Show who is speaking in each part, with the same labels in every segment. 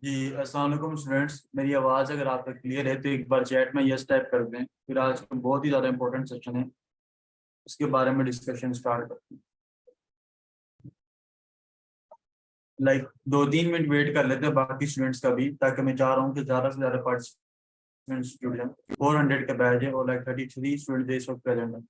Speaker 1: जी अस्सलाम वालेकुम स्टूडेंट्स, मेरी आवाज़ अगर आप तक क्लियर है तो एक बार चैट में यस टाइप कर दें। फिर आज का बहुत ही ज़्यादा इंपॉर्टेंट सेक्शन है, उसके बारे में डिस्कशन स्टार्ट करते हैं। लाइक 2-3 मिनट वेट कर लेते हैं बाकी स्टूडेंट्स का भी, ताकि मैं चाह रहा हूँ कि ज़्यादा से ज़्यादा पार्टिसिपेंट्स जुड़ जाएं। 400 का बैच है और लाइक 33 स्टूडेंट इस वक्त प्रेजेंट है।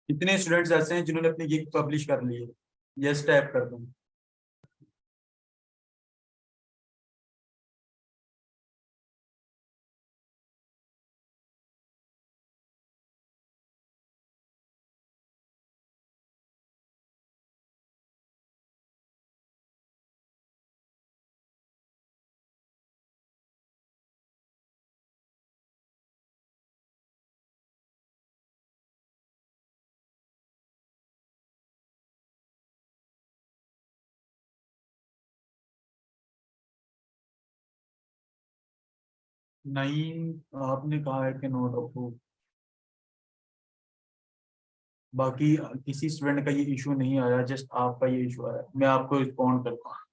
Speaker 1: कितने स्टूडेंट्स ऐसे हैं जिन्होंने अपनी गिग पब्लिश कर ली है? यस टाइप कर दूँ। नहीं, आपने कहा है कि नोट रखो। बाकी किसी स्टूडेंट का ये इशू नहीं आया, जस्ट आपका ये इशू आया। मैं आपको रिस्पॉन्ड करता हूँ।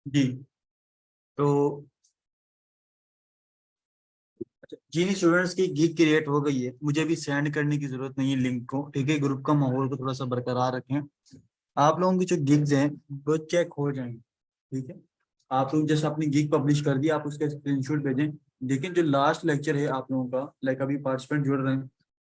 Speaker 1: जी। तो जिन स्टूडेंट्स की गिग क्रिएट हो गई है, मुझे भी सेंड करने की जरूरत नहीं है लिंक को। ठीक है, ग्रुप का माहौल को थोड़ा सा बरकरार रखें। आप लोगों की जो गिग्स हैं वो चेक हो जाएंगे। ठीक है, आप लोग जैसे अपनी गिग पब्लिश कर दी, आप उसका स्क्रीनशॉट भेजें। लेकिन जो लास्ट लेक्चर है आप लोगों का, लाइक अभी पार्टिसिपेंट जुड़ रहे हैं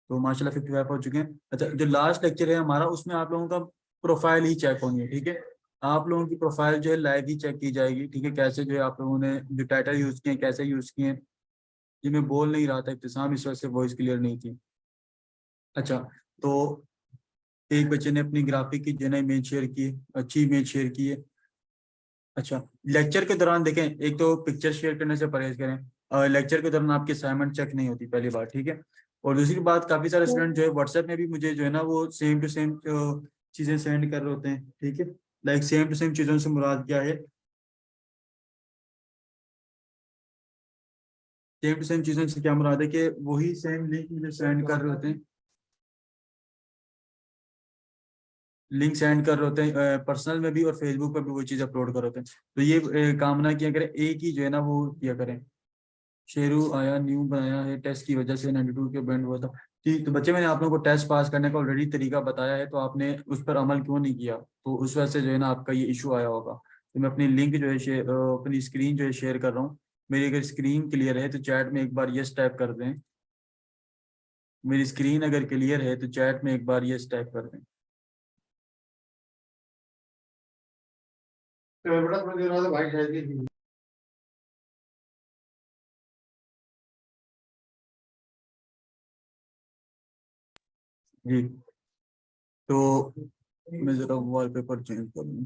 Speaker 1: तो माशाल्लाह 55 हो चुके हैं। अच्छा, जो लास्ट लेक्चर है हमारा, उसमें आप लोगों का प्रोफाइल ही चेक होनी है। ठीक है, आप लोगों की प्रोफाइल जो है लाइव ही चेक की जाएगी। ठीक है, कैसे जो है आप लोगों ने जो टाइटल यूज किए हैं, कैसे यूज किए हैं। ये मैं बोल नहीं रहा था इब्तिसाम, इस वजह से वॉइस क्लियर नहीं थी। अच्छा, तो एक बच्चे ने अपनी ग्राफिक की जो है इमेज शेयर की है, अच्छी इमेज शेयर की है। अच्छा, लेक्चर के दौरान देखें, एक तो पिक्चर शेयर करने से परहेज करें। लेक्चर के दौरान आपकी असाइनमेंट चेक नहीं होती, पहली बात। ठीक है, और दूसरी बात, काफी सारे स्टूडेंट जो है व्हाट्सएप में भी मुझे जो है ना वो सेम टू सेम चीजें सेंड कर रहे होते हैं। ठीक है, लाइक सेम टू सेम चीजों से मुराद क्या है? सेम टू सेम चीजों से क्या मुराद है कि वही सेम लिंक मुझे सेंड कर रहे होते हैं। लिंक सेंड कर रहे होते हैं पर्सनल में भी, और फेसबुक पर भी वो चीज़ अपलोड कर रहे होते हैं। तो ये कामना किया करें, एक ही जो है ना वो किया करें। शेरू आया, न्यू बनाया है, टेस्ट की वजह से 92 के बैंड हुआ था। ठीक, तो बच्चे मैंने आप लोगों को टेस्ट पास करने का ऑलरेडी तरीका बताया है, तो आपने उस पर अमल क्यों नहीं किया? तो उस वजह से जो है ना आपका ये इशू आया होगा। तो मैं अपनी लिंक जो है अपनी स्क्रीन जो है शेयर कर रहा हूँ। मेरी अगर स्क्रीन क्लियर है तो चैट में एक बार यस टाइप कर दें। मेरी स्क्रीन अगर क्लियर है तो चैट में एक बार यस टाइप कर दें। तो बड़ा समझ रहा था भाई शायद जी। तो मैं जरा वॉलपेपर चेंज कर लूँ।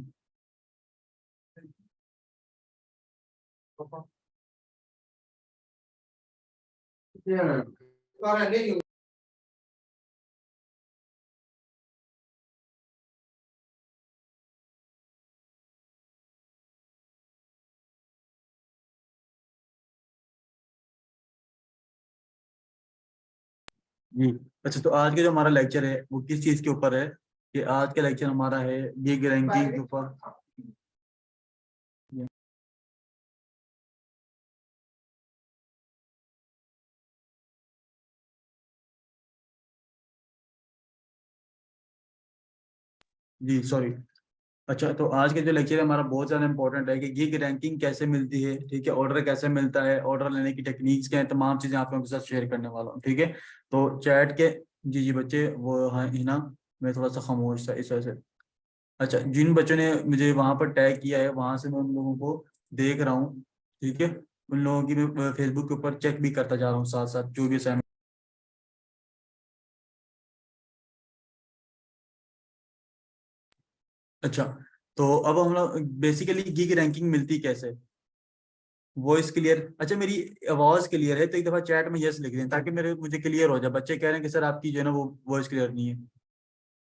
Speaker 1: जी। अच्छा, तो आज का जो हमारा लेक्चर है वो किस चीज के ऊपर है? कि आज का लेक्चर हमारा है गिग रैंकिंग के ऊपर। जी सॉरी। अच्छा, तो आज के जो लेक्चर हमारा बहुत ज़्यादा इंपॉर्टेंट है कि गिग रैंकिंग कैसे मिलती है, ठीक है, ऑर्डर कैसे मिलता है, ऑर्डर लेने की टेक्निक्स क्या है, तमाम चीज़ें आप लोगों के साथ शेयर करने वाला हूँ, ठीक है। तो चैट के, जी जी बच्चे वो हाँ हिना, मैं थोड़ा सा खामोश था इस वजह से। अच्छा, जिन बच्चों ने मुझे वहाँ पर टैग किया है वहाँ से मैं उन लोगों को देख रहा हूँ, ठीक है। उन लोगों की मैं फेसबुक के ऊपर चेक भी करता जा रहा हूँ साथ साथ जो भी असाइनमेंट। अच्छा, तो अब हम लोग बेसिकली गिग रैंकिंग मिलती कैसे? वॉइस क्लियर, अच्छा मेरी आवाज क्लियर है तो एक दफा चैट में यस लिख दें ताकि मेरे मुझे क्लियर हो जाए। बच्चे कह रहे हैं कि सर आपकी जो है ना वो वॉइस क्लियर नहीं है।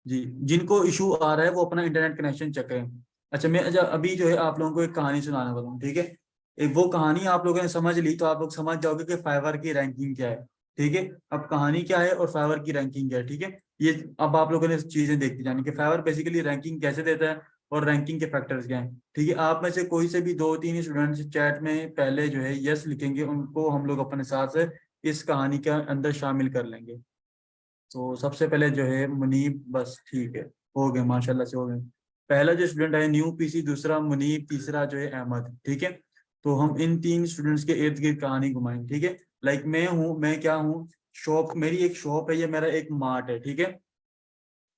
Speaker 1: जी, जिनको इशू आ रहा है वो अपना इंटरनेट कनेक्शन चेक करें। अच्छा, मैं अच्छा अभी जो है आप लोगों को एक कहानी सुनाने वाला हूँ, ठीक है। एक वो कहानी आप लोगों ने समझ ली तो आप लोग समझ जाओगे कि फाइवर की रैंकिंग क्या है, ठीक है। अब कहानी क्या है और फाइवर की रैंकिंग क्या है, ठीक है। ये अब आप लोगों ने चीजें देखती जानी कि फाइवर बेसिकली रैंकिंग कैसे देता है और रैंकिंग के फैक्टर्स क्या हैं, ठीक है। आप में से कोई से भी दो तीन स्टूडेंट्स चैट में पहले जो है यस लिखेंगे, उनको हम लोग अपने साथ इस कहानी के अंदर शामिल कर लेंगे। तो सबसे पहले जो है मुनीब, बस ठीक है, हो गए माशाल्लाह से हो गए। पहला जो स्टूडेंट है न्यू पीसी, दूसरा मुनीब, तीसरा जो है अहमद, ठीक है। तो हम इन तीन स्टूडेंट्स के इर्द गिर्द कहानी घुमाएंगे, ठीक है। लाइक मैं हूँ, मैं क्या हूँ, शॉप, मेरी एक शॉप है, ये मेरा एक मार्ट है, ठीक है।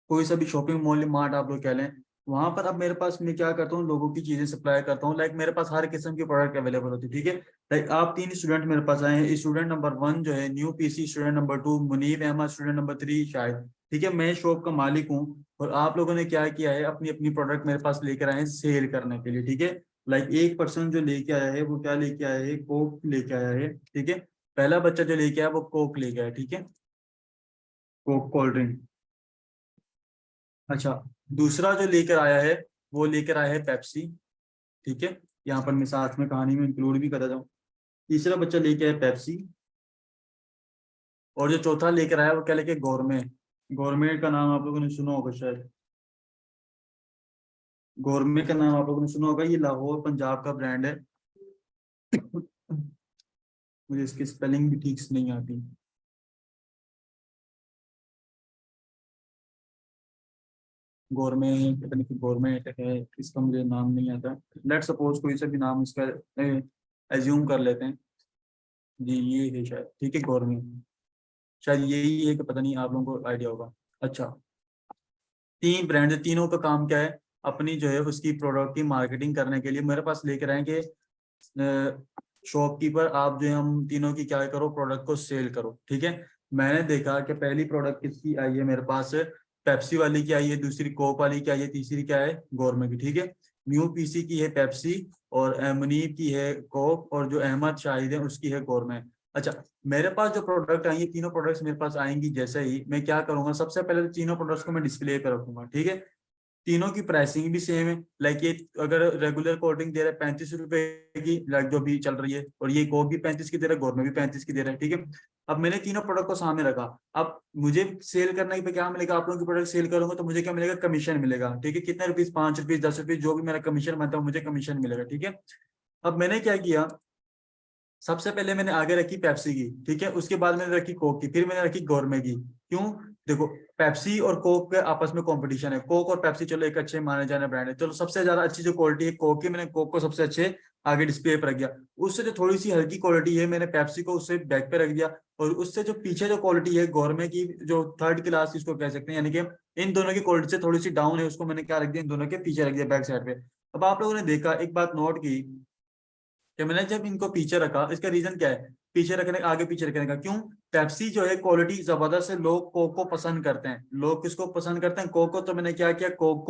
Speaker 1: कोई सा भी शॉपिंग मॉल मार्ट आप लोग कह लें। वहां पर अब मेरे पास मैं क्या करता हूँ, लोगों की चीजें सप्लाई करता हूँ। लाइक मेरे पास हर किस्म की प्रोडक्ट अवेलेबल होती है, ठीक है। लाइक आप तीन स्टूडेंट मेरे पास आए हैं, स्टूडेंट नंबर 1 जो है new PC, student number 2 Munib Ahmad, student number 3 शायद, ठीक है। मैं शॉप का मालिक हूँ और आप लोगों ने क्या किया है, अपनी अपनी प्रोडक्ट मेरे पास लेकर आए हैं सेल करने के लिए, ठीक है। लाइक एक पर्सन जो लेके आया है वो क्या लेके आया है, कोक लेके आया है, ठीक है। पहला बच्चा जो लेके आया वो कोक लेके आया, ठीक है, कोक कोल्ड ड्रिंक। अच्छा, दूसरा जो लेकर आया है वो लेकर आया है पेप्सी, ठीक है। यहाँ पर मैं साथ में कहानी में इंक्लूड भी कर देता हूँ। तीसरा बच्चा लेके आया पेप्सी। और जो चौथा लेकर आया वो क्या लेके, गौरमे। गौरमे का नाम आप लोगों ने सुना होगा शायद। गौरमे का नाम आप लोगों ने सुना होगा, ये लाहौर पंजाब का ब्रांड है। मुझे इसकी स्पेलिंग भी ठीक से नहीं आती। गौरमे, पता नहीं कि गौरमेट है, इसका मुझे नाम नहीं आता। लेट सपोज कोई सा भी नाम इसका एज्यूम कर लेते हैं। जी ये है शायद, ठीक है, गौरमे शायद यही है, कि पता नहीं, आप लोगों को आइडिया होगा। अच्छा, तीन ब्रांड, तीनों का काम क्या है, अपनी जो है उसकी प्रोडक्ट की मार्केटिंग करने के लिए मेरे पास लेकर आए कि शॉपकीपर आप जो है हम तीनों की क्या करो, प्रोडक्ट को सेल करो, ठीक है। मैंने देखा कि पहली प्रोडक्ट किसकी आई है मेरे पास, पेप्सी वाली की आई है, दूसरी कोक वाली की आई है, तीसरी क्या है, गौरमे की, ठीक है। न्यू पीसी की है पेप्सी, और मुनीब की है कोक, और जो अहमद शाहिद है उसकी है गौरमे। अच्छा, मेरे पास जो प्रोडक्ट आएंगे, तीनों प्रोडक्ट्स मेरे पास आएंगी, जैसे ही मैं क्या करूंगा, सबसे पहले तो तीनों प्रोडक्ट्स को मैं डिस्प्ले पे रखूंगा, ठीक है। तीनों की प्राइसिंग भी सेम है। लाइक ये अगर रेगुलर कोल्ड ड्रिंक दे रहा है 35 रुपए की, लाइक जो भी चल रही है, और ये कोक भी 35 की दे रहा है, गौर में भी 35 की दे रहा है, ठीक है। अब मैंने तीनों प्रोडक्ट को सामने रखा। अब मुझे सेल करने पे क्या मिलेगा, आप लोगों की प्रोडक्ट सेल करूंगा तो मुझे क्या मिलेगा, कमीशन मिलेगा, ठीक है। कितने रुपीज, 5 रुपीज, 10 रुपीज, जो भी मेरा कमीशन बनता है मुझे कमीशन मिलेगा, ठीक है। अब मैंने क्या किया, सबसे पहले मैंने आगे रखी पेप्सी की, ठीक है, उसके बाद मैंने रखी कोक की, फिर मैंने रखी गौरमे की। क्यों? देखो, पेप्सी और कोक के आपस में कंपटीशन है। कोक और पेप्सी चलो एक अच्छे माने जाने ब्रांड है, चलो सबसे ज्यादा अच्छी जो क्वालिटी है कोक की, मैंने कोक को सबसे अच्छे आगे डिस्प्ले पर रख दिया। उससे जो थोड़ी सी हल्की क्वालिटी है मैंने पेप्सी को उससे बैक पे रख दिया। और उससे जो पीछे जो क्वालिटी है गौरमे की, जो थर्ड क्लास इसको कह सकते हैं, यानी कि इन दोनों की क्वालिटी से थोड़ी सी डाउन है, उसको मैंने क्या रख दिया, इन दोनों के पीछे रख दिया, बैक साइड पे। अब आप लोगों ने देखा, एक बात नोट की, कि मैंने जब इनको पीछे रखा, इसका रीजन क्या है, पीछे रखने, आगे पीछे रखने का। क्यों? पेप्सी जो है क्वालिटी जबरदस्त है, लोग कोक को पसंद करते हैं। लोग किसको पसंद करते हैं? कोक को। तो मैंने क्या किया, कोक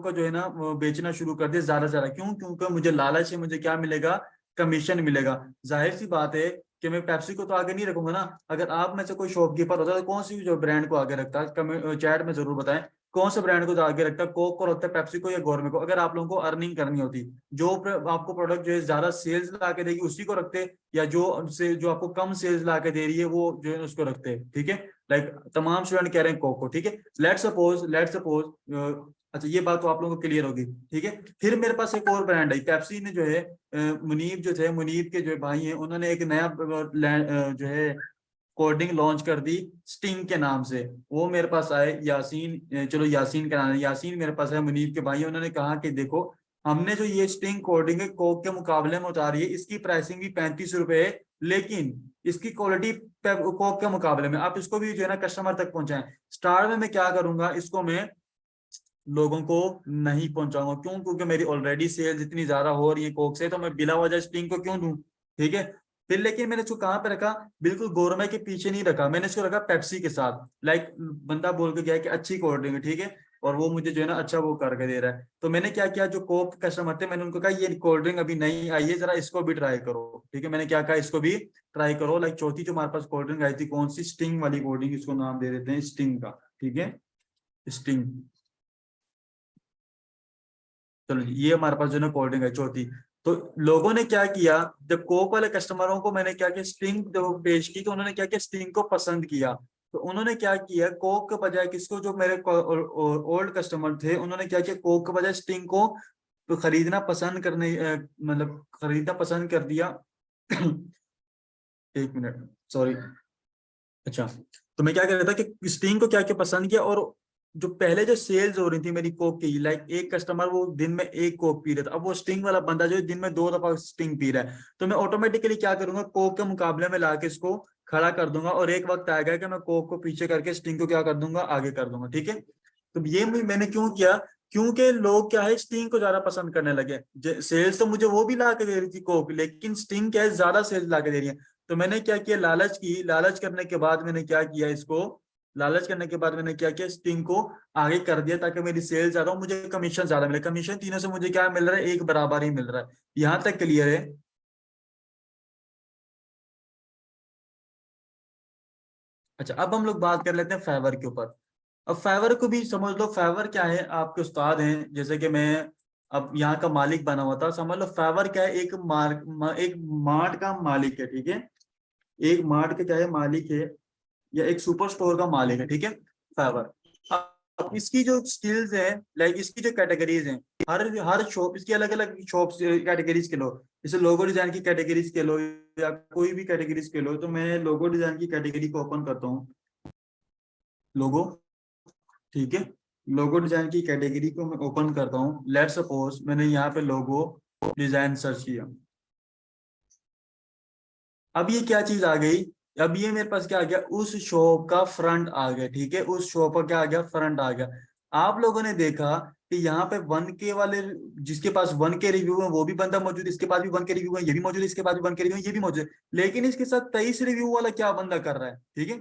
Speaker 1: को जो है ना वो बेचना शुरू कर दिया ज्यादा से ज्यादा। क्यों? क्योंकि मुझे लालच है, मुझे क्या मिलेगा? कमीशन मिलेगा। जाहिर सी बात है कि मैं पेप्सी को तो आगे नहीं रखूंगा ना। अगर आप में से कोई शॉपकीपर होता है तो कौन सी जो ब्रांड को आगे रखता है? चैट में जरूर बताएं कौन से ब्रांड को आगे रखता है, कोक को रखता है, पेप्सी को या गौरमे को? अगर आप लोगों को अर्निंग करनी होती, आपको प्रोडक्ट जो है ज्यादा सेल्स ला के देगी उसी को रखते, या जो आपको कम सेल्स ला के दे रही है वो जो है उसको रखते हैं। ठीक है, लाइक तमाम स्टूडेंट कह रहे हैं कोक को। ठीक है, लेट सपोज अच्छा, ये बात तो आप लोगों को क्लियर होगी। ठीक है, फिर मेरे पास एक और ब्रांड है पेप्सी ने जो है, मुनीब जो थे, मुनीब के जो भाई हैं, उन्होंने एक नया जो है कोल्ड ड्रिंक लॉन्च कर दी स्टिंग के नाम से। वो मेरे पास आए, यासीन, चलो यासीन का नाम है, यासीन मेरे पास है, मुनीब के भाई। उन्होंने कहा कि देखो, हमने जो ये स्टिंग कोल्ड ड्रिंक है कोक के मुकाबले में उतारी है, इसकी प्राइसिंग भी 35 रुपए है, लेकिन इसकी क्वालिटी कोक के मुकाबले में, आप इसको भी जो है ना कस्टमर तक पहुंचाएं। स्टार में मैं क्या करूंगा, इसको मैं लोगों को नहीं पहुंचाऊंगा। क्यों? क्योंकि मेरी ऑलरेडी सेल्स इतनी ज्यादा हो रही है कोक से, तो मैं बिला वजह स्टिंग को क्यों दूं? ठीक है, फिर लेकिन मैंने इसको कहाँ पे रखा? बिल्कुल गोरमे के पीछे नहीं रखा, मैंने इसको रखा पेप्सी के साथ। लाइक बंदा बोल के गया कि अच्छी कोल्ड ड्रिंक है, ठीक है, और वो मुझे जो है ना अच्छा वो करके दे रहा है। तो मैंने क्या किया, जो कोक कस्टमर थे मैंने उनको कहा ये कोल्ड ड्रिंक अभी नहीं आई है, जरा इसको भी ट्राई करो। ठीक है, मैंने क्या कहा, इसको भी ट्राई करो। लाइक चौथी जो हमारे पास कोल्ड ड्रिंक आई थी, कौन सी? स्टिंग वाली कोल्ड ड्रिंक, इसको नाम दे देते हैं स्टिंग का। ठीक है, स्टिंग। चलो जी, ये हमारे पास जो है कोल्ड ड्रिंक है चौथी। तो लोगों ने क्या किया, जब कोक वाले कस्टमरों को मैंने क्या किया, स्टिंग जब पेश की, तो उन्होंने क्या किया, स्टिंग को पसंद किया। तो उन्होंने क्या किया, कोक के बजाय किसको, जो मेरे ओल्ड कस्टमर थे, उन्होंने क्या किया, कोक के बजाय स्टिंग को तो खरीदना पसंद करने मतलब खरीदना पसंद कर दिया। एक मिनट, सॉरी। अच्छा, तो मैं क्या कर रहा था कि स्टिंग को क्या क्या पसंद किया, और जो पहले जो सेल्स हो रही थी मेरी कोक की, लाइक एक कस्टमर वो दिन में एक कोक पी रहा था, अब वो स्टिंग वाला बंदा जो है दिन में 2 दफा स्टिंग पी रहा है। तो मैं ऑटोमेटिकली क्या करूंगा, कोक के मुकाबले में लाके इसको खड़ा कर दूंगा, और एक वक्त आएगा कि मैं कोक को पीछे करके स्टिंग को क्या कर दूंगा, आगे कर दूंगा। ठीक है, तो ये मैंने क्यों किया? क्योंकि लोग क्या है, स्टिंग को ज्यादा पसंद करने लगे। सेल्स तो मुझे वो भी ला के दे रही थी कोक, लेकिन स्टिंग क्या है, ज्यादा सेल्स ला के दे रही है। तो मैंने क्या किया, लालच करने के बाद मैंने क्या किया, इसको लालच करने के बाद मैंने क्या किया, स्टिंग को आगे कर दिया, ताकि मेरी सेल ज्यादा हो, मुझे कमीशन ज्यादा मिले। कमीशन तीनों से मुझे क्या मिल रहा है, एक बराबर ही मिल रहा है। यहाँ तक क्लियर है? अच्छा, अब हम लोग बात कर लेते हैं फाइवर के ऊपर। अब फाइवर को भी समझ लो, फाइवर क्या है, आपके उस्ताद हैं, जैसे कि मैं अब यहाँ का मालिक बना हुआ था। समझ लो फाइवर क्या है, एक मार्ट का मालिक है। ठीक है, एक मार्ट के क्या है, मालिक है, या एक सुपर स्टोर का मालिक है। ठीक है, फाइवर। अब इसकी जो स्किल्स है, लाइक इसकी जो कैटेगरीज हैं, हर हर शॉप इसकी अलग अलग शॉप कैटेगरीज के लो। जैसे लोगो डिजाइन की कैटेगरीज के लो, या कोई भी कैटेगरीज के लो। तो मैं लोगो डिजाइन की कैटेगरी को ओपन करता हूँ, लोगो। ठीक है, लोगो डिजाइन की कैटेगरी को मैं ओपन करता हूँ। लेट्स सपोज मैंने यहाँ पे लोगो डिजाइन सर्च किया। अब ये क्या चीज आ गई, अब ये मेरे पास क्या आ गया, उस शॉप का फ्रंट आ गया। ठीक है, उस शॉप का क्या आ गया, फ्रंट आ गया। आप लोगों ने देखा कि यहाँ पे 1K वाले, जिसके पास 1K रिव्यू है वो भी बंदा मौजूद है, इसके पास भी 1K रिव्यू है, ये भी मौजूद है, इसके पास भी 1K रिव्यू है, ये भी मौजूद है। लेकिन इसके साथ 23 रिव्यू वाला क्या बंदा कर रहा है? ठीक है,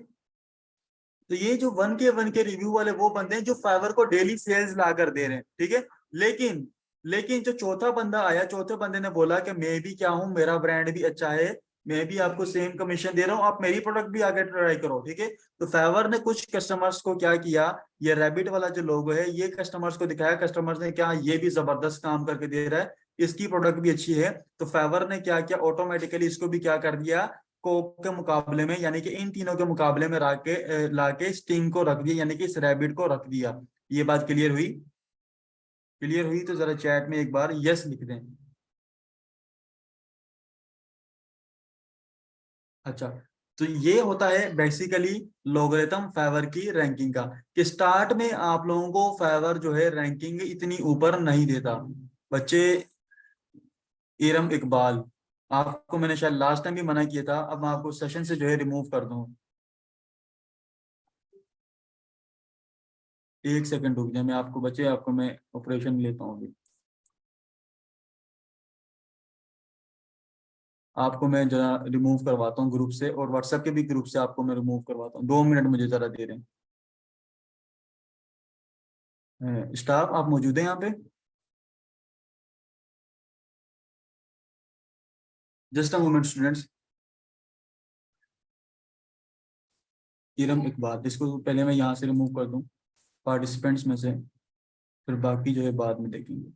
Speaker 1: तो ये जो 1K रिव्यू वाले वो बंदे हैं जो फाइवर को डेली सेल्स ला कर दे रहे हैं। ठीक है, लेकिन लेकिन जो चौथा बंदा आया, चौथे बंदे ने बोला कि मैं भी क्या हूँ, मेरा ब्रांड भी अच्छा है, मैं भी आपको सेम कमीशन दे रहा हूँ, आप मेरी प्रोडक्ट भी आगे ट्राई करो। ठीक है, तो फाइवर ने कुछ कस्टमर्स को क्या किया, ये रैबिट वाला जो लोगो है, ये कस्टमर्स को दिखाया। कस्टमर्स ने क्या, ये भी जबरदस्त काम करके दे रहा है, इसकी प्रोडक्ट भी अच्छी है। तो फाइवर ने क्या किया, ऑटोमेटिकली इसको भी क्या कर दिया, कोक के मुकाबले में, यानी कि इन तीनों के मुकाबले में लाके स्टिंग को रख दिया, यानी कि इस रैबिट को रख दिया। ये बात क्लियर हुई? क्लियर हुई तो जरा चैट में एक बार यस लिख दें। अच्छा, तो ये होता है बेसिकली लोगरिथम फाइवर की रैंकिंग का, कि स्टार्ट में आप लोगों को फाइवर जो है रैंकिंग इतनी ऊपर नहीं देता। बच्चे, इरम इकबाल, आपको मैंने शायद लास्ट टाइम भी मना किया था, अब मैं आपको सेशन से जो है रिमूव कर दूं। एक सेकंड रुक जाए, मैं आपको बच्चे, आपको मैं ऑपरेशन लेता हूँ अभी। आपको मैं जरा रिमूव करवाता हूँ ग्रुप से, और व्हाट्सएप के भी ग्रुप से आपको मैं रिमूव करवाता हूँ। 2 मिनट मुझे जरा दे रहे हैं। स्टाफ आप मौजूद हैं यहाँ पे? Just a moment students. Iram Iqbal, इसको पहले मैं यहाँ से रिमूव कर दूँ पार्टिसिपेंट्स में से, फिर बाकी जो है बाद में देखेंगे।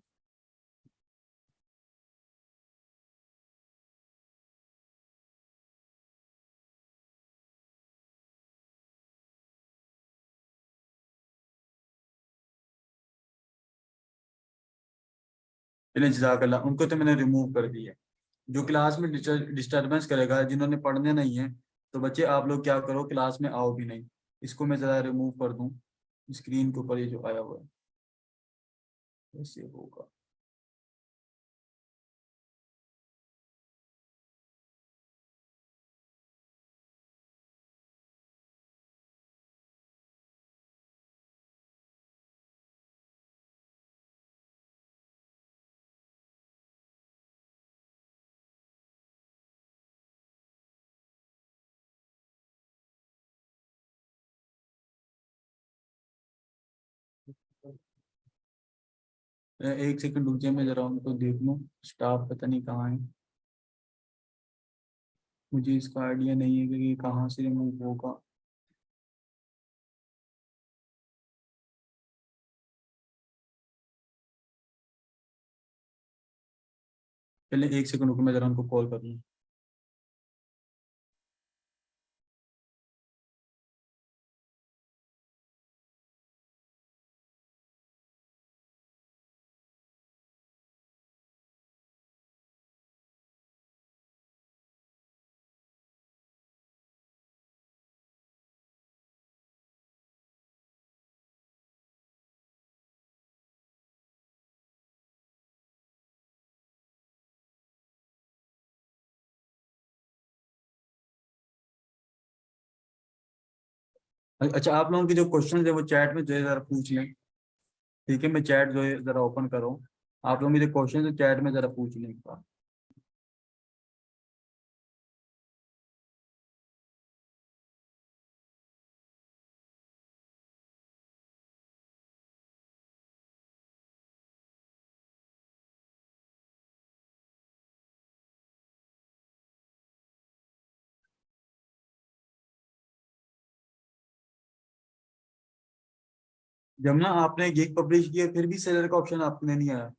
Speaker 1: चलिए जज़ाकल्लाह, उनको तो मैंने रिमूव कर दिया। जो क्लास में डिस्टरबेंस करेगा, जिन्होंने पढ़ने नहीं है, तो बच्चे आप लोग क्या करो, क्लास में आओ भी नहीं। इसको मैं ज़रा रिमूव कर दूँ स्क्रीन के ऊपर, ये जो आया हुआ है ऐसे होगा। एक सेकंड रुक जाए, मैं जरा उनको देख लूँ। स्टाफ पता नहीं कहाँ है, मुझे इसका आइडिया नहीं है कि ये कहाँ से रिमूव होगा। पहले एक सेकंड रुको, मैं जरा उनको कॉल कर लूँ। अच्छा, आप लोगों के जो क्वेश्चन है वो चैट में जो है जरा पूछ लें। ठीक है, मैं चैट जो है जरा ओपन करूँ। आप लोगों के जो क्वेश्चन है चैट में जरा पूछ लें एक बार। जब ना आपने गिग पब्लिश किया फिर भी सेलर का ऑप्शन आपने नहीं आया।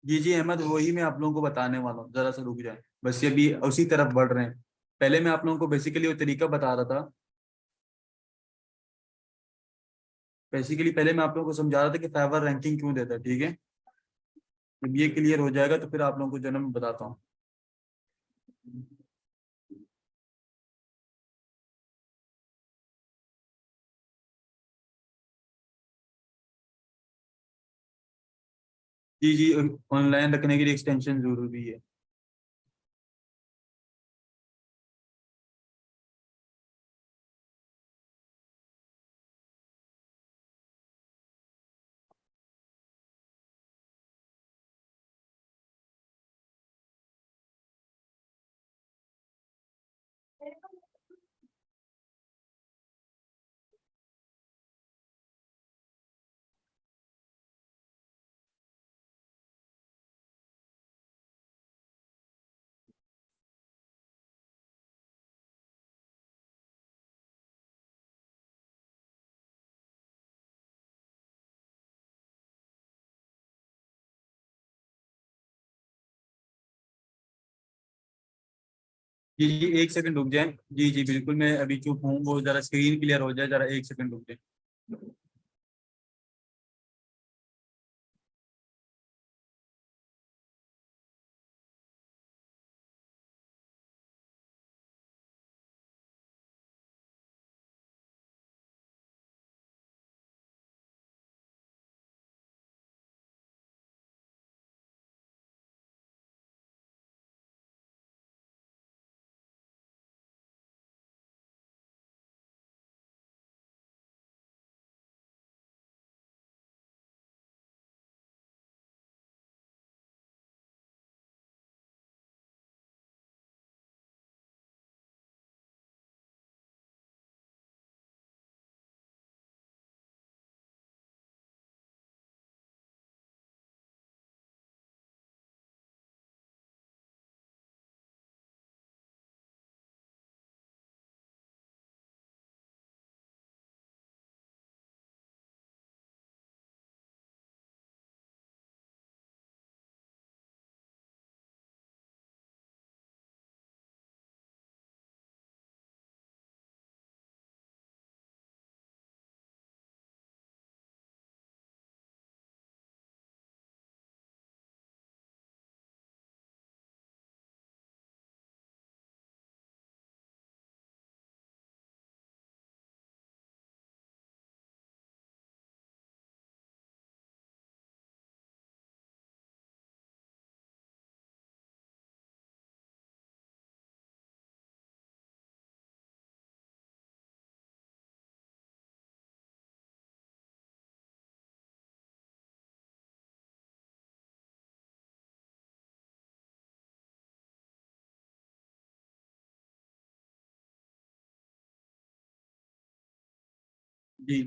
Speaker 1: जी जी अहमद, वही मैं आप लोगों को बताने वाला हूँ, जरा सा रुक जाए। बस ये भी उसी तरफ बढ़ रहे हैं। पहले मैं आप लोगों को बेसिकली वो तरीका बता रहा था। बेसिकली पहले मैं आप लोगों को समझा रहा था कि फाइवर रैंकिंग क्यों देता है। ठीक है, जब ये क्लियर हो जाएगा तो फिर आप लोगों को जो है ना मैं बताता हूँ। जी जी, ऑनलाइन रखने के लिए एक्सटेंशन जरूरी है। जी जी, एक सेकंड रुक जाए। जी जी बिल्कुल, मैं अभी चुप हूँ, वो जरा स्क्रीन क्लियर हो जाए, जरा एक सेकंड रुक जाए। जी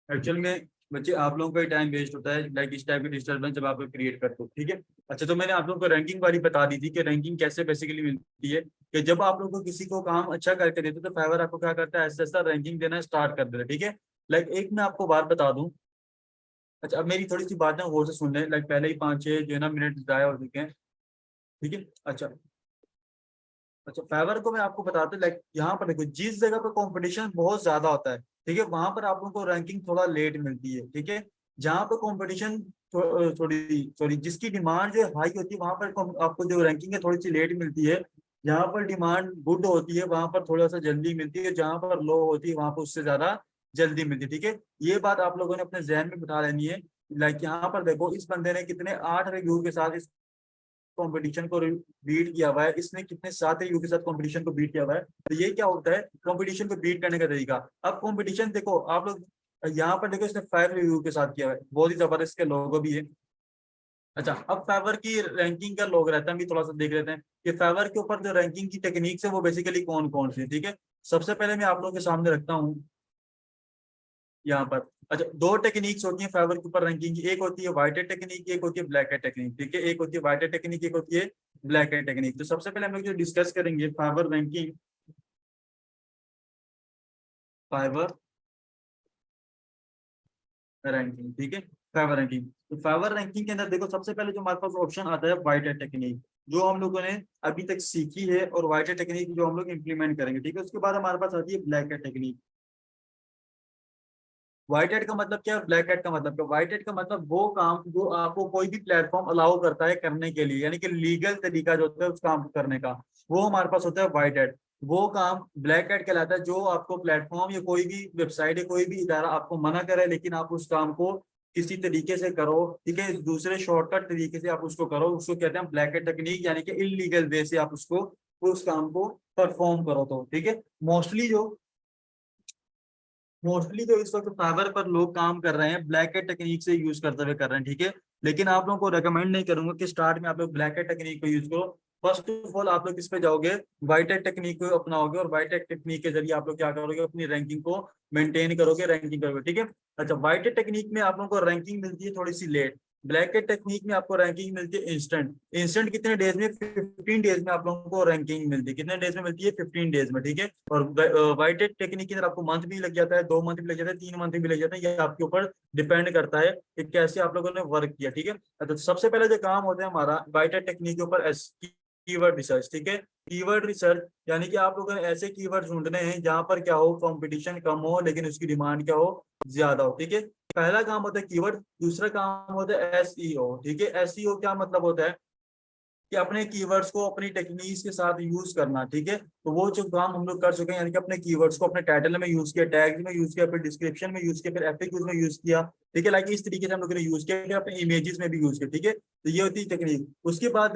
Speaker 1: एक्चुअल में बच्चे आप लोगों का टाइम वेस्ट होता है लाइक इस टाइप की डिस्टर्बेंस जब आप क्रिएट करते हो, ठीक है। अच्छा तो मैंने आप लोगों को रैंकिंग वाली बता दी थी कि रैंकिंग कैसे बेसिकली मिलती है, कि जब आप लोगों को किसी को काम अच्छा करके देते हो तो फाइवर आपको क्या करता है, ऐसा ऐसा रैंकिंग देना स्टार्ट कर देता है, ठीक है। लाइक एक मैं आपको बात बता दूं। अच्छा अब मेरी थोड़ी सी बातें और से सुन लें, लाइक पहले ही 5-6 जो है ना मिनट जाया हो चुके हैं, ठीक है। अच्छा अच्छा फाइवर को मैं आपको बताता हूँ, लाइक यहाँ पर देखो जिस जगह पर कंपटीशन बहुत ज्यादा होता है, ठीक है, वहां पर आप लोगों को रैंकिंग थोड़ा लेट मिलती है, ठीक है। जहाँ पर कंपटीशन थोड़ी सॉरी जिसकी डिमांड जो हाई होती है वहां पर आपको जो रैंकिंग है थोड़ी सी लेट मिलती है। जहाँ पर डिमांड गुड होती है वहां पर थोड़ा सा जल्दी मिलती है, जहाँ पर लो होती है वहां पर उससे ज्यादा जल्दी मिलती है, ठीक है। ये बात आप लोगों ने अपने जहन में बिठा लेनी है। लाइक यहाँ पर देखो इस बंदे ने कितने 8 रिव्यू के साथ इस कंपटीशन को बीट किया हुआ है, इसने कितने 7 रिव्यू के साथ कंपटीशन को बीट किया हुआ है। तो ये क्या होता है कंपटीशन को बीट करने का तरीका। अब कंपटीशन देखो आप लोग यहाँ पर देखो इसने 5 रिव्यू के साथ किया है, बहुत ही जबरदस्त के लोगो भी है। अच्छा अब फाइवर की रैंकिंग का लोग रहता है, हम भी थोड़ा सा देख लेते हैं कि फाइवर के ऊपर जो रैंकिंग की टेक्निक्स है वो बेसिकली कौन कौन सी है, ठीक है। सबसे पहले मैं आप लोगों के सामने रखता हूँ यहाँ पर। अच्छा दो टेक्निक्स होती है फाइवर के ऊपर रैंकिंग की, एक होती है व्हाइट हेड टेक्निक, एक होती है ब्लैक हेड टेक्निक, ठीक है। एक होती है व्हाइट हेड टेक्निक, एक होती है ब्लैक हेड टेक्निक। तो सबसे पहले हम लोग जो डिस्कस करेंगे फाइवर रैंकिंग, फाइवर रैंकिंग, ठीक है। फाइवर रैंकिंग, तो फाइवर रैंकिंग के अंदर देखो सबसे पहले जो हमारे पास ऑप्शन आता है व्हाइट हेड टेक्निक, जो हम लोगों ने अभी तक सीखी है, और व्हाइट हेड टेक्निक जो हम लोग इंप्लीमेंट करेंगे, ठीक है। उसके बाद हमारे पास आती है black head technique. White head का मतलब क्या है, ब्लैक हेड का मतलब क्या, व्हाइट हेड का मतलब वो काम जो आपको कोई भी प्लेटफॉर्म अलाउ करता है करने के लिए, यानी कि लीगल तरीका जो होता है उस काम को करने का, वो हमारे पास होता है व्हाइट हेड। वो काम ब्लैक हेड कहलाता है, जो आपको प्लेटफॉर्म या कोई भी वेबसाइट या कोई भी इदारा आपको मना करे लेकिन आप उस काम को किसी तरीके से करो, ठीक है, दूसरे शॉर्टकट तरीके से आप उसको करो, उसको कहते हैं ब्लैक हेड टेक्निक, यानी कि इलीगल वे से आप उसको उस काम को परफॉर्म करो, तो ठीक है। मोस्टली जो मोस्टली तो इस वक्त फाइबर पर लोग काम कर रहे हैं ब्लैक हेड टेक्निक से यूज करते हुए कर रहे हैं, ठीक है। लेकिन आप लोगों को रेकमेंड नहीं करूंगा कि स्टार्ट में आप लोग ब्लैक हेड टेक्निक को यूज करो। फर्स्ट ऑफ ऑल आप लोग किस पे जाओगे, व्हाइट हेड टेक्निक को अपनाओगे, और व्हाइट हेड टेक्निक के जरिए आप लोग क्या करोगे, अपनी रैंकिंग को मेंटेन करोगे, रैंकिंग करोगे, ठीक है। अच्छा व्हाइट हेड टेक्निक में आप लोगों को रैंकिंग मिलती है थोड़ी सी लेट, ब्लैक हेड टेक्निक में आपको रैंकिंग मिलती है इंस्टेंट। इंस्टेंट कितने डेज में, 15 डेज में आप लोगों को रैंकिंग मिलती है, कितने डेज में मिलती है, 15 डेज में, ठीक है। और व्हाइट हेड टेक्निक के अंदर आपको मंथ भी लग जाता है, 2 मंथ भी लग जाता है, 3 मंथ भी लग जाता है, ये आपके ऊपर डिपेंड करता है कि कैसे आप लोगों ने वर्क किया, ठीक है। तो सबसे पहले जो काम होता है हमारा व्हाइट हेड टेक्निक के ऊपर कीवर्ड रिसर्च, ठीक है। कीवर्ड रिसर्च यानी कि आप लोगों ने ऐसे कीवर्ड ढूंढने हैं जहां पर क्या हो, कंपटीशन कम हो लेकिन उसकी डिमांड क्या हो, ज्यादा हो, ठीक है। पहला काम होता है कीवर्ड, दूसरा काम होता है एसईओ, ठीक है। एसईओ क्या मतलब होता है कि अपने कीवर्ड्स को अपनी टेक्निक्स के साथ यूज करना, ठीक है। तो वो जो काम हम लोग कर चुके हैं, यानी कि अपने कीवर्ड्स को अपने टाइटल में यूज किया, टैग्स में यूज किया, फिर डिस्क्रिप्शन में यूज किया, फिर एफएक्यूज में यूज किया, ठीक है। लाइक इस तरीके से हम लोगों ने यूज किया, फिर अपने इमेजेस में भी यूज किया, ठीक है। तो ये होती है टेक्निक। उसके बाद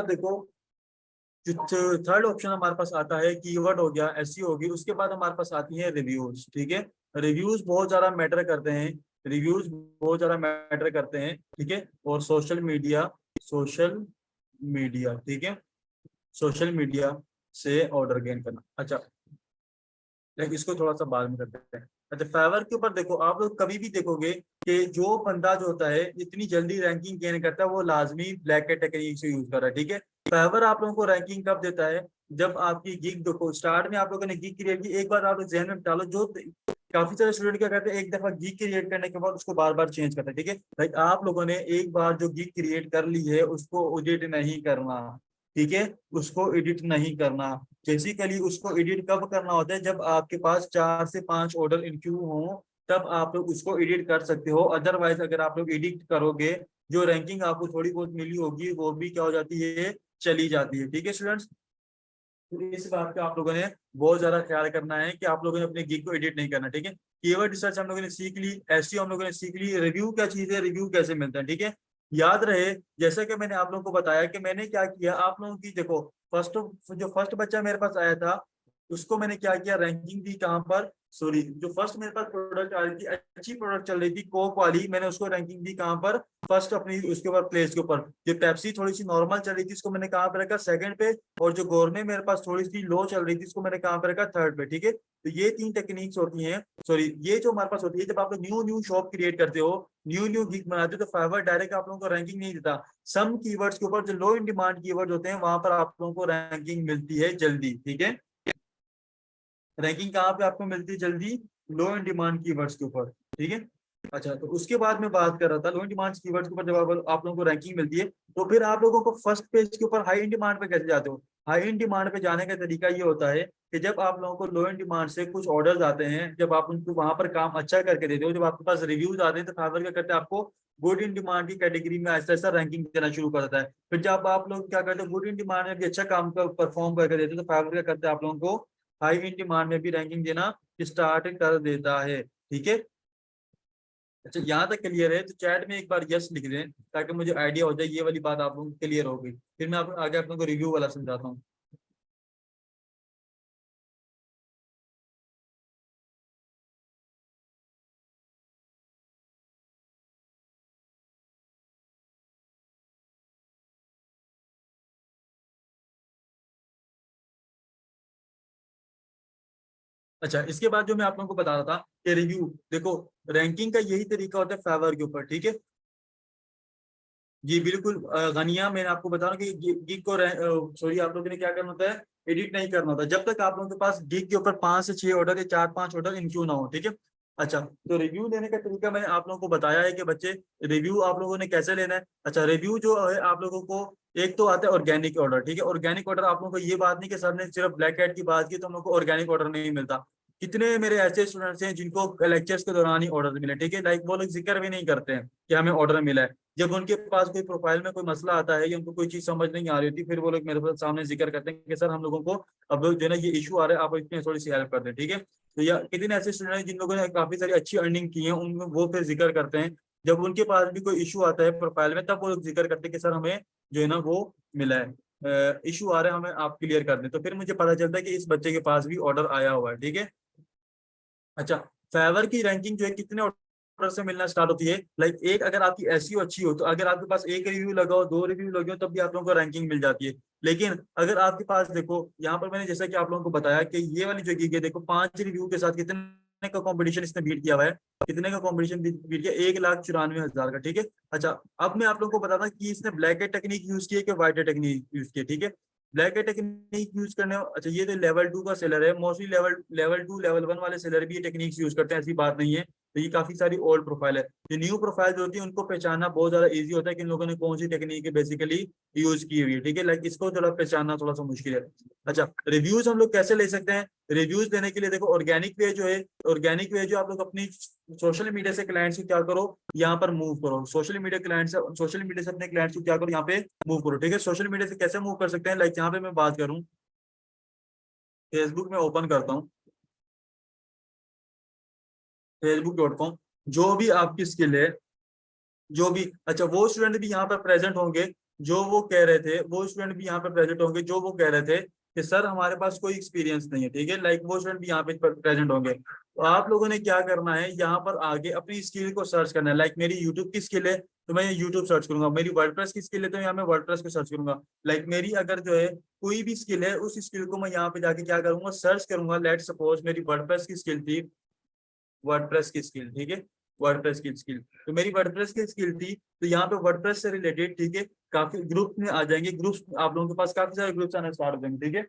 Speaker 1: देखो जो थर्ड ऑप्शन हमारे पास आता है, कीवर्ड हो गया, एसईओ होगी, उसके बाद हमारे पास आती है रिव्यूज, ठीक है। रिव्यूज बहुत ज्यादा मैटर करते हैं, रिव्यूज बहुत ज्यादा मैटर करते हैं, ठीक है। और सोशल मीडिया, ठीक है, सोशल मीडिया से ऑर्डर गेन करना। अच्छा लेकिन इसको थोड़ा सा बाद में करते हैं। अच्छा फाइवर के ऊपर देखो, आप लोग कभी भी देखोगे कि जो बंदा जो होता है इतनी जल्दी रैंकिंग गेन करता है वो लाजमी ब्लैक हैट टेक्निक से यूज कर रहा है, ठीक है। फाइवर आप लोगों को रैंकिंग कब देता है, जब आपकी गिग देखो स्टार्ट में आप लोगों ने गिग क्रिएट की, एक बार आप लोग जहन में डालो, जो काफी सारे स्टूडेंट क्या करते हैं, एक दफा गिग क्रिएट करने के बाद उसको बार बार चेंज करते हैं, ठीक है। लाइक आप लोगों ने एक बार जो गिग क्रिएट कर ली है उसको एडिट नहीं करना, ठीक है, उसको एडिट नहीं करना। बेसिकली उसको एडिट कब करना होता है, जब आपके पास 4 से 5 ऑर्डर इन क्यू हो, तब आप लोग उसको एडिट कर सकते हो। अदरवाइज अगर आप लोग एडिट करोगे, जो रैंकिंग आपको थोड़ी बहुत मिली होगी वो भी क्या हो जाती है, चली जाती है, ठीक है स्टूडेंट्स। तो इस बात का आप लोगों ने बहुत ज्यादा ख्याल करना है कि आप लोगों ने अपने गिग को एडिट नहीं करना, ठीक है। कीवर्ड रिसर्च हम लोगों ने सीख ली, एसईओ हम लोगों ने सीख ली, रिव्यू क्या चीज है, रिव्यू कैसे मिलता है, ठीक है। याद रहे जैसा कि मैंने आप लोगों को बताया कि मैंने क्या किया, आप लोगों की देखो फर्स्ट जो फर्स्ट बच्चा मेरे पास आया था उसको मैंने क्या किया, रैंकिंग दी कहाँ पर, सॉरी जो फर्स्ट मेरे पास प्रोडक्ट आ रही थी, अच्छी प्रोडक्ट चल रही थी कोक वाली, मैंने उसको रैंकिंग दी कहाँ पर, फर्स्ट अपनी उसके ऊपर प्लेस के ऊपर। जो पेप्सी थोड़ी सी नॉर्मल चल रही थी उसको मैंने कहाँ पे रखा, सेकंड पे। और जो गोरमे मेरे पास थोड़ी सी लो चल रही थी उसको मैंने कहाँ पे रखा, थर्ड पे। ठीक है, तो ये 3 टेक्निक्स होती हैं, सॉरी ये जो हमारे पास होती है, जब आप लोग न्यू न्यू शॉप क्रिएट करते हो, न्यू न्यू गिग बनाते हो, तो फाइवर डायरेक्ट आप लोगों को रैंकिंग नहीं देता। सम कीवर्ड्स के ऊपर जो लो इन डिमांड कीवर्ड होते हैं वहां पर आप लोगों को रैंकिंग मिलती है जल्दी। ठीक है, रैंकिंग कहाँ पे आपको मिलती है जल्दी, लो इन डिमांड कीवर्ड्स के ऊपर। ठीक है, अच्छा तो उसके बाद मैं बात कर रहा था लो इन डिमांड कीवर्ड्स के ऊपर जब आप लोगों को रैंकिंग मिलती है, तो फिर आप लोगों को फर्स्ट पेज के ऊपर हाई इन डिमांड पे कैसे जाते हो। हाई इन डिमांड पे जाने का तरीका ये होता है कि जब आप लोगों को लो इन डिमांड से कुछ ऑर्डर्स आते हैं, जब आप उनको वहां पर काम अच्छा करके देते हो, जब आपके पास रिव्यूज आते हैं, तो फाइवर क्या करते हैं, आपको गुड इन डिमांड की कैटेगरी में ऐसा ऐसा रैंकिंग देना शुरू कर देता है। फिर जब आप लोग क्या करते हो, गुड इन डिमांड में भी अच्छा काम कर परफॉर्म करके देते हो, तो फाइवर क्या करते हैं, आप लोगों को हाई इन डिमांड में भी रैंकिंग देना स्टार्ट कर देता है। ठीक है, अच्छा यहाँ तक क्लियर है तो चैट में एक बार यस लिख दें, ताकि मुझे आइडिया हो जाए ये वाली बात आप लोगों को क्लियर हो गई। फिर मैं आगे आप लोगों को रिव्यू वाला समझाता हूँ। अच्छा, इसके बाद जो मैं आप लोगों को बता रहा था कि रिव्यू देखो, रैंकिंग का यही तरीका होता है फेवर के ऊपर। ठीक है, जी बिल्कुल, गनिया मैंने आपको बता रहा हूँ कि गिग को, सॉरी आप लोगों ने क्या करना होता है, एडिट नहीं करना होता जब तक आप लोगों के पास गिग के ऊपर 5 से 6 ऑर्डर या 4-5 ऑर्डर इनक्यू ना हो। ठीक है, अच्छा तो रिव्यू लेने का तरीका मैंने आप लोगों को बताया है कि बच्चे रिव्यू आप लोगों ने कैसे लेना है। अच्छा, रिव्यू जो है आप लोगों को एक तो आता है ऑर्गेनिक ऑर्डर। ठीक है, ऑर्गेनिक ऑर्डर आप लोगों को ये बात नहीं कि सर ने सिर्फ ब्लैक कैट की बात की तो हम लोग को ऑर्गेनिक ऑर्डर नहीं मिलता। कितने मेरे ऐसे स्टूडेंट्स हैं जिनको लेक्चर्स के दौरान ही ऑर्डर मिले। ठीक है, लाइक वो लोग जिक्र भी नहीं करते हैं कि हमें ऑर्डर मिला है। जब उनके पास कोई प्रोफाइल में कोई मसला आता है या उनको कोई चीज समझ नहीं आ रही होती, फिर वो लोग मेरे पास सामने जिक्र करते हैं कि सर हम लोगों को अब जो है ना ये इशू आ रहा है, आप इसमें थोड़ी सी हेल्प कर दें। ठीक है, तो या कितने ऐसे स्टूडेंट हैं जिन लोगों ने काफी सारी अच्छी अर्निंग की है, उनमें वो फिर जिक्र करते हैं जब उनके पास भी कोई इशू आता है प्रोफाइल में, तब वो लोग जिक्र करते हैं कि सर हमें जो है ना वो मिला है, इशू आ रहा है, हमें आप क्लियर कर दें। तो फिर मुझे पता चलता है कि इस बच्चे के पास भी ऑर्डर आया हुआ है। ठीक है, अच्छा फेवर की रैंकिंग जो है कितने ऑर्डर से मिलना स्टार्ट होती है, लाइक एक अगर आपकी एसईओ अच्छी हो, तो अगर आपके पास एक रिव्यू लगाओ, 2 रिव्यू लगे हो, तब भी आप लोगों को रैंकिंग मिल जाती है। लेकिन अगर आपके पास देखो यहाँ पर मैंने जैसा कि आप लोगों को बताया कि ये वाली जो गिग है, देखो 5 रिव्यू के साथ कितने का कंपटीशन इसने बीट किया हुआ है, कितने का कंपटीशन बीट किया, 1,94,000 का। ठीक है, अच्छा अब मैं आप लोगों को बताता कि इसने ब्लैक हेड टेक्निक यूज की है कि व्हाइट हेड टेक्निक यूज की है। ठीक है, ब्लैक है टेक्निक यूज करने, अच्छा ये तो लेवल 2 का सेलर है, मोस्टली लेवल 2 लेवल 1 वाले सेलर भी ये टेक्निक्स यूज करते हैं, ऐसी बात नहीं है। तो ये काफी सारी ओल्ड प्रोफाइल है। ये न्यू प्रोफाइल जो होती है उनको पहचानना बहुत ज्यादा इजी होता है कि इन लोगों ने कौन सी टेक्निक बेसिकली यूज की हुई है। ठीक है, लाइक इसको थोड़ा पहचानना थोड़ा सा मुश्किल है। अच्छा, रिव्यूज हम लोग कैसे ले सकते हैं, रिव्यूज देने के लिए देखो ऑर्गेनिक वे जो है, ऑर्गेनिक वे जो आप लोग अपनी सोशल मीडिया से क्लाइंट्स को क्या करो, यहाँ पर मूव करो, सोशल मीडिया से अपने क्लाइंट्स को क्या करो, यहाँ पे मूव करो। ठीक है, सोशल मीडिया से कैसे मूव कर सकते हैं, लाइक यहाँ पे मैं बात करूँ, फेसबुक में ओपन करता हूँ, facebook.com, जो भी आपकी स्किल है, जो भी, अच्छा वो स्टूडेंट भी यहाँ पर प्रेजेंट होंगे जो वो कह रहे थे, वो स्टूडेंट भी यहाँ पर प्रेजेंट होंगे जो वो कह रहे थे कि सर हमारे पास कोई एक्सपीरियंस नहीं है। ठीक है, लाइक वो स्टूडेंट भी यहाँ पे प्रेजेंट होंगे। तो आप लोगों ने क्या करना है, यहाँ पर आगे अपनी स्किल को सर्च करना है। लाइक मेरी यूट्यूब की स्किल है तो मैं यूट्यूब सर्च करूंगा, मेरी वर्डप्रेस की स्किल है तो यहाँ मैं वर्डप्रेस को सर्च करूंगा। लाइक मेरी अगर जो है कोई भी स्किल है, उस स्किल को मैं यहाँ पे जाके क्या करूंगा, सर्च करूंगा। लेट सपोज मेरी वर्डप्रेस की स्किल थी, वर्डप्रेस की स्किल। ठीक है, वर्डप्रेस की स्किल, तो मेरी वर्डप्रेस की स्किल थी, तो यहाँ पे वर्डप्रेस से रिलेटेड, ठीक है, काफी ग्रुप में आ जाएंगे, ग्रुप्स आप लोगों के पास काफी सारे ग्रुप्स आना स्टार्ट हो जाएंगे। ठीक है,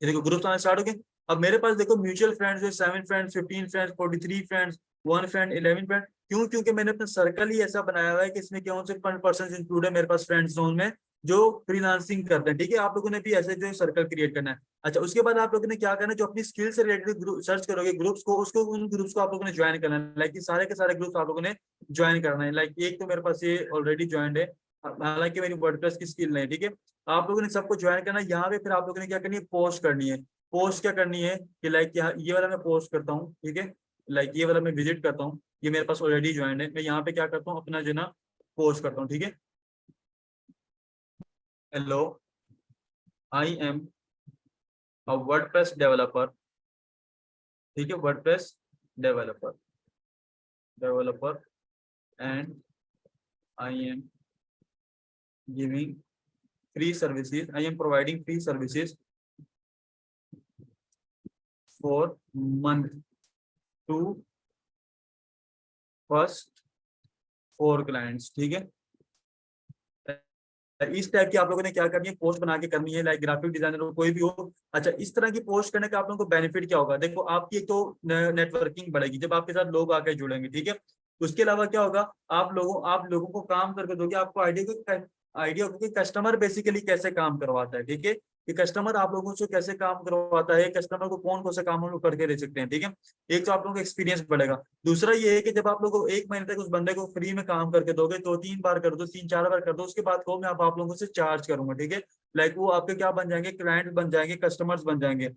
Speaker 1: ये देखो ग्रुप्स आना स्टार्ट हो गए। अब मेरे पास देखो म्यूचुअल फ्रेंड्स है, 7 friends, 15 friends, 43 friends, 1 friend, 11 friend. क्यों, क्योंकि मैंने अपना सर्कल ही ऐसा बनाया हुआ है कि इसमें कौन से पर्सन इंक्लूड है मेरे पास फ्रेंड्स जोन में, जो फ्रीलांसिंग करते हैं। ठीक है, आप लोगों ने भी ऐसे जो सर्कल क्रिएट करना है। अच्छा, उसके बाद आप लोगों ने क्या करना है, जो अपनी स्किल से रिलेटेड सर्च करोगे ग्रुप्स को, उसको उन ग्रुप्स को आप लोगों ने ज्वाइन करना है। लाइक सारे के सारे ग्रुप्स आप लोगों ने ज्वाइन करना है। लाइक एक तो मेरे पास ये ऑलरेडी ज्वाइंट है, हालांकि मेरी वर्डप्रेस की स्किल नहीं है। ठीक है, आप लोगों ने सबको ज्वाइन करना है। यहाँ पे फिर आप लोगों ने क्या करनी है, पोस्ट करनी है। पोस्ट क्या करनी है कि लाइक यहाँ ये वाला मैं पोस्ट करता हूँ। ठीक है, लाइक ये वाला मैं विजिट करता हूँ, ये मेरे पास ऑलरेडी ज्वाइन है। मैं यहाँ पे क्या करता हूँ, अपना जो है ना पोस्ट करता हूँ। ठीक है, hello, I am WordPress developer, ठीक है, WordPress developer developer and I am giving free services, I am providing free services for month to first 4 clients, ठीक है। इस टाइप की आप लोगों ने क्या करनी है, पोस्ट बना के करनी है, लाइक ग्राफिक डिजाइनर हो कोई भी हो। अच्छा, इस तरह की पोस्ट करने का आप लोगों को बेनिफिट क्या होगा, देखो आपकी एक तो नेटवर्किंग बढ़ेगी जब आपके साथ लोग आके जुड़ेंगे, ठीक है। उसके अलावा क्या होगा, आप लोगों को काम करके दोगे, आपको आइडिया होगा कि कस्टमर बेसिकली कैसे काम करवाता है, ठीक है, कि कस्टमर आप लोगों से कैसे काम करवाता है, कस्टमर को कौन कौन से काम हम लोग करके दे सकते हैं, ठीक है। एक तो आप लोगों का एक्सपीरियंस बढ़ेगा। दूसरा ये है कि जब आप लोगों को 1 महीने तक उस बंदे को फ्री में काम करके दोगे, 2-3 बार कर दो, 3-4 बार कर दो, उसके बाद को मैं आप लोगों से चार्ज करूंगा, ठीक है। लाइक वो आपके क्या बन जाएंगे, क्लाइंट बन जाएंगे, कस्टमर्स बन जाएंगे।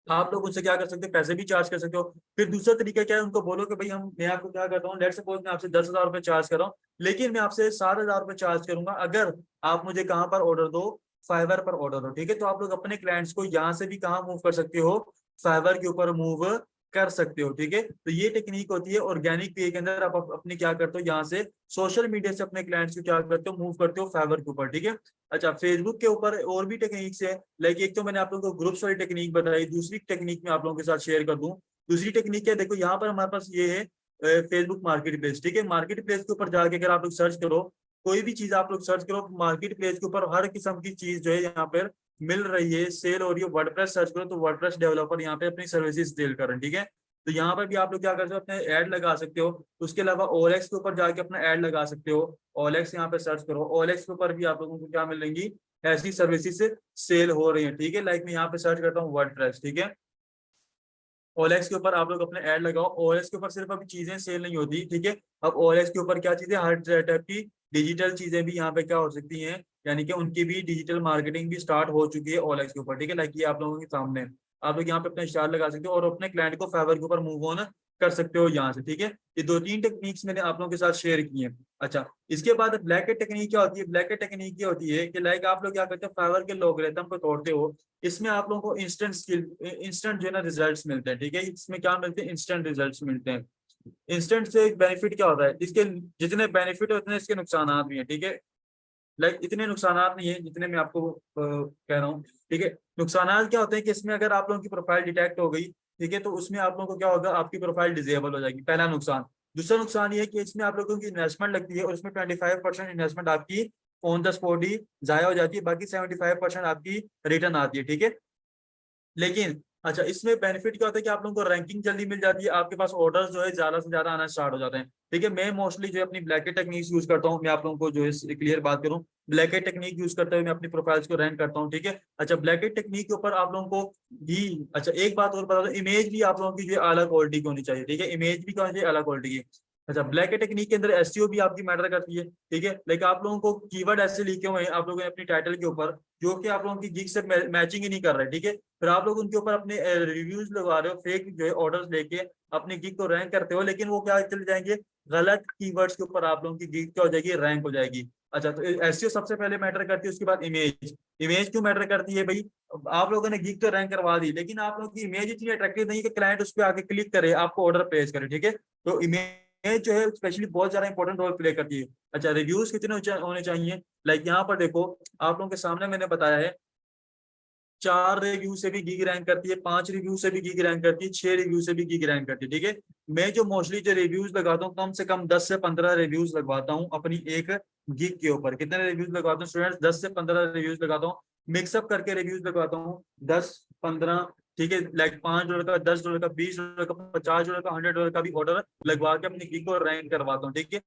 Speaker 1: आप लोग उनसे क्या कर सकते हो, पैसे भी चार्ज कर सकते हो। फिर दूसरा तरीका क्या है, उनको बोलो कि भाई मैं आपको क्या करता हूँ, लेट सपोज मैं आपसे 10,000 रुपये चार्ज कर रहा हूँ, लेकिन मैं आपसे 7,000 रुपये चार्ज करूंगा अगर आप मुझे कहाँ पर ऑर्डर दो, फाइवर पर ऑर्डर दो, ठीक है। तो आप लोग अपने क्लाइंट्स को यहाँ से भी कहाँ मूव कर सकते हो, फाइवर के ऊपर मूव कर सकते हो, ठीक है। तो ये टेक्निक होती है ऑर्गेनिक पे के अंदर। आप अपने क्या करते हो, यहाँ से सोशल मीडिया से अपने क्लाइंट्स को क्या करते हो, मूव करते हो फाइवर के ऊपर, ठीक है। अच्छा, फेसबुक के ऊपर और भी टेक्निक्स है, लाइक एक तो मैंने आप लोगों को ग्रुप्स वाली टेक्निक बताई, दूसरी टेक्निक में आप लोगों के साथ शेयर कर दूं। दूसरी टेक्निक क्या है, देखो यहाँ पर हमारे पास ये है फेसबुक मार्केट प्लेस, ठीक है। मार्केट प्लेस के ऊपर जाके अगर आप लोग सर्च करो, कोई भी चीज आप लोग सर्च करो मार्केट प्लेस के ऊपर, हर किस्म की चीज जो है यहाँ पर मिल रही है, सेल हो रही है। वर्डप्रेस सर्च करो तो वर्डप्रेस डेवलपर यहाँ पे अपनी सर्विसेज सेल कर रहे हैं, ठीक है। तो यहाँ पर भी आप लोग क्या कर सकते हो, अपने ऐड लगा सकते हो। उसके अलावा ओएलएक्स के ऊपर जाके अपना ऐड लगा सकते हो। ओएलएक्स यहाँ पे सर्च करो, ओएलएक्स के ऊपर भी आप लोगों को क्या मिलेंगी, ऐसी सर्विसेज से सेल हो रही है, ठीक है। लाइक मैं यहाँ पे सर्च करता हूँ वर्डप्रेस, ठीक है। ओएलएक्स के ऊपर आप लोग अपने ऐड लगाओ। ओएलएक्स के ऊपर सिर्फ अभी चीजें सेल नहीं होती, ठीक है। अब ओएलएक्स के ऊपर क्या चीजें, हर टाइप की डिजिटल चीजें भी यहाँ पे क्या हो सकती हैं, यानी कि उनकी भी डिजिटल मार्केटिंग भी स्टार्ट हो चुकी है ओएलएक्स के ऊपर, ठीक है। लाइक ये आप लोगों के सामने आप लोग यहाँ पे अपना स्टार लगा सकते हो और अपने क्लाइंट को फाइवर के ऊपर मूव ऑन कर सकते हो यहाँ से, ठीक है। ये 2-3 टेक्निक्स मैंने आप लोगों के साथ शेयर की है। अच्छा, इसके बाद ब्लैकेट टेक्निक क्या होती है, ब्लैकेट टेक्निक ये होती है कि लाइक आप लोग क्या करते हो, फाइवर के लोगरिथम को तोड़ते हो। इसमें आप लोगों को इंस्टेंट जो है ना रिजल्ट्स मिलते हैं, ठीक है। इसमें क्या मिलते हैं, इंस्टेंट रिजल्ट्स मिलते हैं। इंस्टेंट से एक बेनिफिट क्या होता है, इसके जितने बेनिफिट है उतने इसके नुकसान भी हैं, ठीक है। लाइक इतने नुकसान नहीं है जितने मैं आपको कह रहा हूँ, ठीक है। नुकसान क्या होते हैं कि इसमें अगर आप लोगों की प्रोफाइल डिटेक्ट हो गई, ठीक है, तो उसमें आप लोगों को क्या होगा, आपकी प्रोफाइल डिसेबल हो जाएगी, पहला नुकसान। दूसरा नुकसान ये है कि इसमें आप लोगों की इन्वेस्टमेंट लगती है और उसमें 25% इन्वेस्टमेंट आपकी ऑन द स्पॉट ही जाया हो जाती है, बाकी 75% आपकी रिटर्न आती है, ठीक है। लेकिन अच्छा, इसमें बेनिफिट क्या होता है कि आप लोगों को रैंकिंग जल्दी मिल जाती है, आपके पास ऑर्डर्स जो है ज्यादा से ज्यादा आना स्टार्ट हो जाते हैं, ठीक है। मैं मोस्टली जो है अपनी ब्लैकेट टेक्निक्स यूज करता हूँ, मैं आप लोगों को जो है क्लियर बात करूँ, ब्लैकेट टेक्निक यूज करते हुए मैं अपनी प्रोफाइल्स को रैंक करता हूँ, ठीक है। अच्छा, ब्लैकेट टेक्निक के ऊपर आप लोगों को भी, अच्छा एक बात और बता दो, इमेज भी आप लोगों की जो है अलग क्वालिटी की होनी चाहिए, ठीक है। इमेज भी क्या होनी चाहिए, अलग क्वालिटी की। अच्छा, ब्लैकेट टेक्निक के अंदर एसईओ भी आपकी मैटर करती है, ठीक है। लाइक आप लोगों को कीवर्ड ऐसे लिखे हुए हैं आप लोगों ने अपनी टाइटल के ऊपर, जो कि आप लोगों की गिग से मैचिंग ही नहीं कर रहे, ठीक है। फिर आप लोग उनके ऊपर अपने रिव्यूज लगवा रहे हो, फेक जो है ऑर्डर्स लेके अपनी गिग को रैंक करते हो, लेकिन वो क्या चले जाएंगे, गलत कीवर्ड्स के ऊपर आप लोगों की गिग क्या हो जाएगी, रैंक हो जाएगी। अच्छा, तो एसईओ सबसे पहले मैटर करती है, उसके बाद इमेज। इमेज क्यों मैटर करती है भाई, आप लोगों ने गिग तो रैंक करवा दी, लेकिन आप लोगों की इमेज इतनी अट्रैक्टिव नहीं कि क्लाइंट उस पर आके क्लिक करे, आपको ऑर्डर प्लेस करे, ठीक है। तो इमेज जो है स्पेशली बहुत ज्यादा इंपॉर्टेंट रोल प्ले करती है। अच्छा, रिव्यूज कितने होने चाहिए, लाइक यहाँ पर देखो आप लोगों के सामने मैंने बताया है, 4 रिव्यू से भी गिग रैंक करती है, 5 रिव्यू से भी गिग रैंक करती है, 6 रिव्यू से भी गिग रैंक करती है, ठीक है। मैं जो मोस्टली जो रिव्यूज लगाता हूँ, कम से कम 10 से 15 रिव्यूज लगवाता हूँ अपनी एक गिग के ऊपर। कितने रिव्यूज लगवाता हूँ स्टूडेंट्स, 10 से 15 रिव्यूज लगाता हूँ, मिक्सअप करके रिव्यूज लगवाता हूँ 10-15, ठीक है। लाइक $5 का, $10 का, $20 का, $50 का, $100 का भी ऑर्डर लगवा के अपनी गिग को रैंक करवाता हूँ, ठीक है।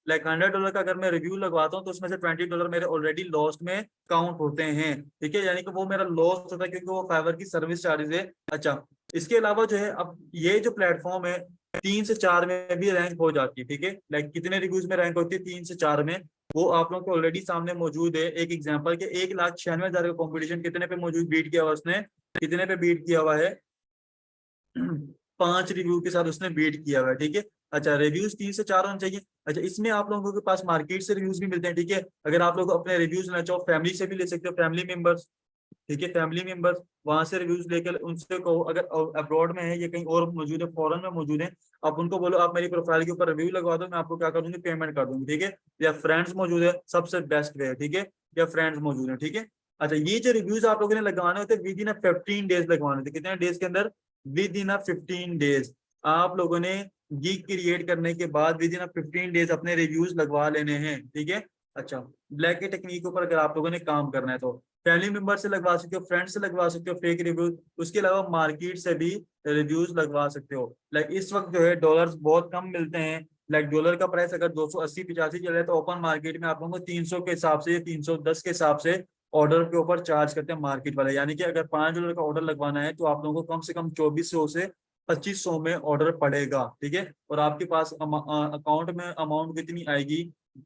Speaker 1: लाइक $100 का अगर मैं रिव्यू लगवाता हूँ तो उसमें से $20 मेरे ऑलरेडी लॉस्ट में काउंट होते हैं, ठीक है। यानी कि वो मेरा लॉस होता है क्योंकि वो फाइवर की सर्विस चार्जेस है। अच्छा, इसके अलावा जो है अब ये जो प्लेटफॉर्म है 3 से 4 में भी रैंक हो जाती है, ठीक है। लाइक कितने रिव्यूज में रैंक होती है, 3 से 4 में, वो आप लोगों को ऑलरेडी सामने मौजूद है। एक एग्जाम्पल के 1,96,000 का कॉम्पिटिशन कितने पे मौजूद बीट किया हुआ उसने, कितने पे बीट किया हुआ है 5 रिव्यू के साथ उसने बीट किया हुआ है, ठीक है। अच्छा, रिव्यूज 3 से 4 होने चाहिए। अच्छा, इसमें आप लोगों के पास मार्केट से रिव्यूज भी मिलते हैं, ठीक है। अगर आप लोग अपने रिव्यूज लेना चाहो फैमिली से भी ले सकते हो, फैमिली मेंबर्स, ठीक है। फैमिली मेंबर्स वहां से रिव्यूज लेकर उनसे कहो, अगर अब्रॉड में है या कहीं और मौजूद है, फॉरेन में मौजूद है, आप उनको बोलो आप मेरी प्रोफाइल के ऊपर रिव्यू लगवा दो, मैं आपको क्या कर दूंगी, पेमेंट कर दूंगी, ठीक है। या फ्रेंड्स मौजूद है, सबसे बेस्ट वे है, ठीक है। या फ्रेंड्स मौजूद है, ठीक है। अच्छा, ये जो रिव्यूज आप लोगों ने लगवाने होते हैं विद इन 15 डेज लगवाने होते, कितने डेज के अंदर, विद इन 15 डेज आप लोगों ने गीक क्रिएट करने के बाद विद इन 15 डेज अपने रिव्यूज लगवा लेने हैं, ठीक है। अच्छा, ब्लैक के टेक्निक के ऊपर अगर आप लोगों ने काम करना है तो फैमिली मेंबर से लगवा सकते हो, फ्रेंड से लगवा सकते हो फेक रिव्यूज, उसके अलावा मार्केट से भी रिव्यूज लगवा सकते हो। लाइक इस वक्त जो है डॉलर्स बहुत कम मिलते हैं, लाइक डॉलर का प्राइस अगर 280-85 चल रहा है तो ओपन मार्केट में आप लोगों को 300 के हिसाब से या 310 के हिसाब से ऑर्डर के ऊपर चार्ज करते हैं मार्केट वाले। यानी कि अगर $5 का ऑर्डर लगवाना है तो आप लोगों को कम से कम 2400 से 2500 में ऑर्डर पड़ेगा, ठीक है। और आपके पास अकाउंट में अमाउंट कितनी आएगी,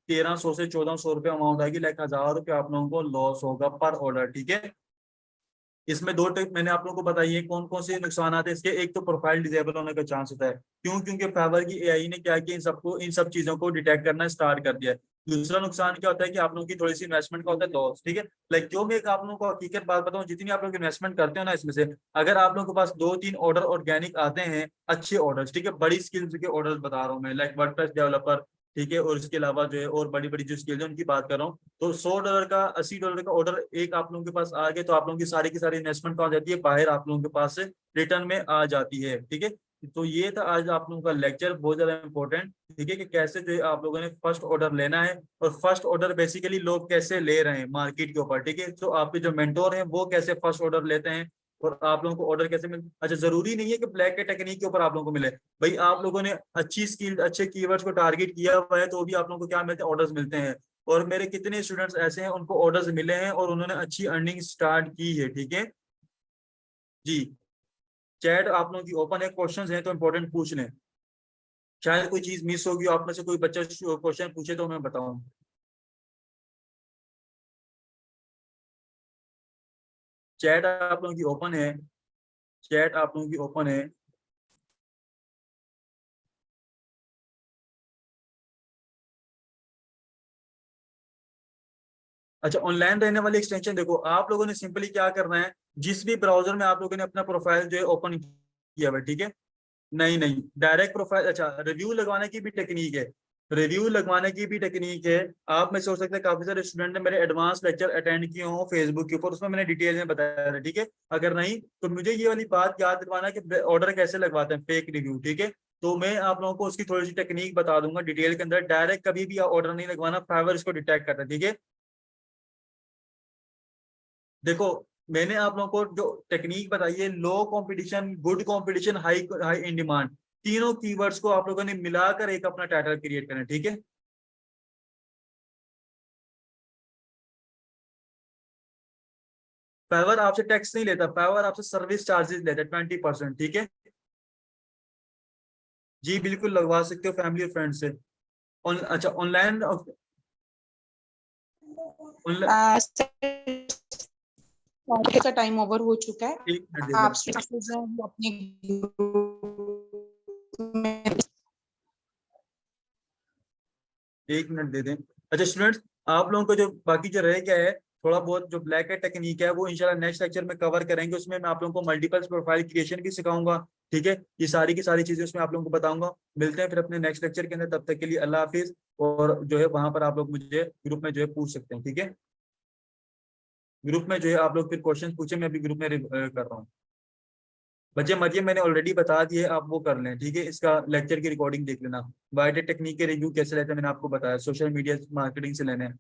Speaker 1: 1300 से 1400 रुपये अमाउंट आएगी, लाइक ₹1000 आप लोगों को लॉस होगा पर ऑर्डर, ठीक है। इसमें दो टिप मैंने आप लोगों को बताई है, कौन कौन से नुकसान आते हैं इसके। एक तो प्रोफाइल डिसेबल होने का चांस होता है, क्यों, क्योंकि फाइवर की एआई ने क्या किया, इन सब चीजों को डिटेक्ट करना स्टार्ट कर दिया है। दूसरा नुकसान क्या होता है कि आप लोगों की थोड़ी सी इन्वेस्टमेंट का होता है लॉस, ठीक है। लाइक जो मैं एक आप लोगों को हकीकत बात बताऊं, जितनी आप लोग इन्वेस्टमेंट करते हो ना इसमें से, अगर आप लोगों के पास 2-3 ऑर्डर ऑर्गेनिक आते हैं, अच्छे ऑर्डर, ठीक है, बड़ी स्किल्स के ऑर्डर बता रहा हूँ मैं, लाइक वर्डप्रेस डेवलपर, ठीक है, और इसके अलावा जो है और बड़ी बड़ी जो स्किल्स है उनकी बात कर रहा हूँ, तो $100 का $80 का ऑर्डर एक आप लोगों के पास आ गए तो आप लोगों की सारी इन्वेस्टमेंट कहाँ जाती है, बाहर आप लोगों के पास से रिटर्न में आ जाती है, ठीक है। तो ये था आज आप लोगों का लेक्चर, बहुत ज्यादा इंपॉर्टेंट, ठीक है, कि कैसे जो है आप लोगों ने फर्स्ट ऑर्डर लेना है, और फर्स्ट ऑर्डर बेसिकली लोग कैसे ले रहे हैं मार्केट के ऊपर, ठीक है। तो आपके जो मेंटोर हैं वो कैसे फर्स्ट ऑर्डर लेते हैं और आप लोगों को ऑर्डर कैसे मिल, अच्छा, जरूरी नहीं है कि ब्लैक के टेक्निक के ऊपर आप लोगों को मिले, भाई आप लोगों ने अच्छी स्किल अच्छे कीवर्ड्स को टारगेट किया हुआ है तो भी आप लोगों को क्या मिलते हैं, ऑर्डर्स मिलते हैं। और मेरे कितने स्टूडेंट्स ऐसे हैं उनको ऑर्डर्स मिले हैं और उन्होंने अच्छी अर्निंग स्टार्ट की है, ठीक है जी। चैट आप लोगों की ओपन है, क्वेश्चंस हैं तो इंपॉर्टेंट पूछ लें, शायद कोई चीज मिस होगी, आप में से कोई बच्चा क्वेश्चन पूछे तो मैं बताऊं। चैट आप लोगों की ओपन है, चैट आप लोगों की ओपन है। अच्छा, ऑनलाइन रहने वाली एक्सटेंशन देखो, आप लोगों ने सिंपली क्या करना है, जिस भी ब्राउजर में आप लोगों ने अपना प्रोफाइल जो है ओपन किया हुआ है, ठीक है, नहीं नहीं डायरेक्ट प्रोफाइल, अच्छा, रिव्यू लगवाने की भी टेक्निक है, रिव्यू लगवाने की भी टेक्निक है। आप में से हो सकता है काफी सारे स्टूडेंट ने मेरे एडवांस लेक्चर अटेंड किए हों फेसबुक के ऊपर, उसमें मैंने डिटेल में बताया था, ठीक है। अगर नहीं तो मुझे ये वाली बात याद दिलवाना कि ऑर्डर कैसे लगवाते हैं फेक रिव्यू, ठीक है। तो मैं आप लोगों को उसकी थोड़ी सी टेक्निक बता दूंगा डिटेल के अंदर, डायरेक्ट कभी भी ऑर्डर नहीं लगवाना, फाइवर इसको डिटेक्ट करता है, ठीक है। देखो, मैंने आप लोगों को जो टेक्निक बताई है, low competition, good competition, high high in demand, तीनों कीवर्ड्स को आप लोगों ने मिलाकर एक अपना टाइटल क्रिएट करना है, ठीक है। फाइवर आपसे टैक्स नहीं लेता, फाइवर आपसे सर्विस चार्जेस लेता है 20%, ठीक है। जी बिल्कुल लगवा सकते हो फैमिली और फ्रेंड से। अच्छा, ऑनलाइन
Speaker 2: का टाइम ओवर हो चुका है,
Speaker 1: एक मिनट
Speaker 2: आप अपने
Speaker 1: एक मिनट दे दें। अच्छा स्टूडेंट्स, आप लोगों को जो बाकी जो रह गया है, थोड़ा बहुत जो ब्लैक है टेक्निक है, वो इंशाल्लाह नेक्स्ट लेक्चर में कवर करेंगे, उसमें मैं आप लोगों को मल्टीपल प्रोफाइल क्रिएशन भी सिखाऊंगा, ठीक है। ये सारी की सारी चीजें उसमें आप लोगों को बताऊंगा। मिलते हैं फिर अपने नेक्स्ट लेक्चर के अंदर, तब तक के लिए अल्लाह हाफिज। और जो है वहां पर आप लोग मुझे ग्रुप में जो है पूछ सकते हैं, ठीक है। ग्रुप में जो है आप लोग फिर क्वेश्चन पूछे, मैं अभी ग्रुप में कर रहा हूँ। बच्चे मरियम मैंने ऑलरेडी बता दिए, आप वो कर लें, ठीक है। इसका लेक्चर की रिकॉर्डिंग देख लेना, बायोटेक टेक्निक के रिव्यू कैसे रहते हैं मैंने आपको बताया, सोशल मीडिया मार्केटिंग से लेने हैं।